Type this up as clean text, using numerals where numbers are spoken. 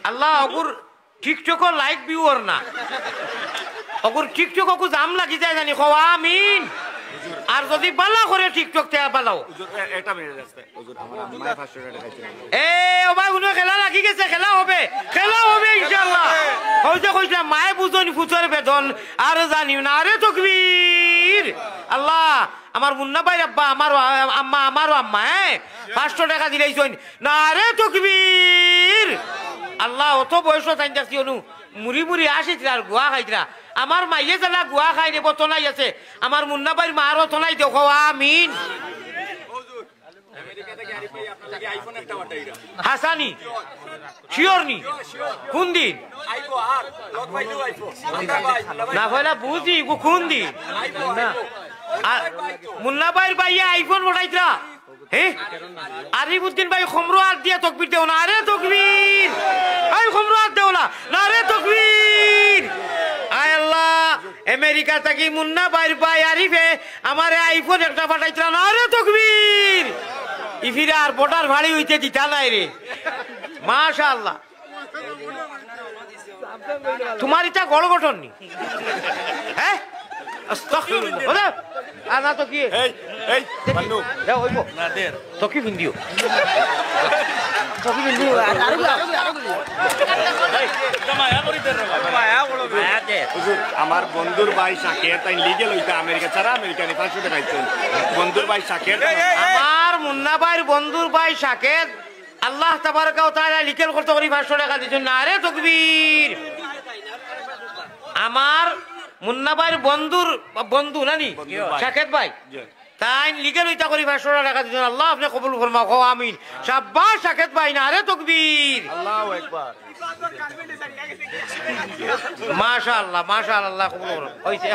আল্লাহ অগুর TikTok like viewer না অগুর TikTok অগু জাম লাগি যায় জানি কওয়া আমিন আর যদি বালা করে টিকটক তে বালাও এটা মেরে যাচ্ছে হুজুর আমার আম্মায় 500 টাকা খাইছিলেন এ ও ভাই উনি খেলা লাগি গেছে খেলা হবে ইনশাআল্লাহ হইতে কইছিলাম মায়ে বুঝনি ফুচর বেদন আর জানিও না আরে তাকবীর আল্লাহ আমার মুন্না ভাই আব্বা আমারও আম্মা হ্যাঁ 500 টাকা দিলেইছন না আরে তাকবীর আল্লাহ অত বয়স তাই দেখছি অনু মুড়ি আসিছিল আর গুয়া খাইতরা আমার মাইয়ে জ্বালা গুয়া খাই নেব তনাই আছে আমার মুন্না ভাইয়ের মারও তনাই দেখো আমিন হাসানি শিওর নি কোন দিন না হইলা বুঝি কোন দিন মুন্না ভাইয়ের ভাইয়া আইফোন উঠাইতরা হ্যাঁ আরিফুদ্দিন ভাই খমরো হাত দিয়ে তকবির দেও না আরে তকবির এই খমরো হাত দেও না আরে তকবির আয় আল্লাহ আমেরিকা থেকে মুন্না ভাইয়ের ভাই আরিফে আমারে আইফোন একটা পাঠাইতরা না আরে তকবির ইফিরে আর বটার ভাড়ি হইতে দিতা নাই রে মাশাআল্লাহ তোমার ইটা গড় গঠন নি হ্যাঁ আস্তাগফিরুল্লাহ আনা তো কি এই বন্ধু দাও হইবো না দের তো কি ভিডিও হুজুর আমার বন্ধুর ভাই শাকের তাই লিগেল হইতা আমেরিকা ছাড়া আমেরিকানি 500 টাকা খাইছেন বন্ধুর ভাই শাকের আমার মুন্না ভাইয়ের বন্ধুর ভাই শাকের আল্লাহ তাবারকা ওয়া তাআলা লিগেল করতে করি 500 টাকা দিছেন না আরে তাকবীর আমার মুন্না ভাইয়ের বন্ধু নানি শাকের ভাই তাই লিগেল হইতা করি 500 টাকা দিছেন আল্লাহ আপনি কবুল ফরমাও আমিন শাবাশ শাকের ভাই না আরে তাকবীর আল্লাহু আকবার মাশাআল্লাহ কবুল হইছে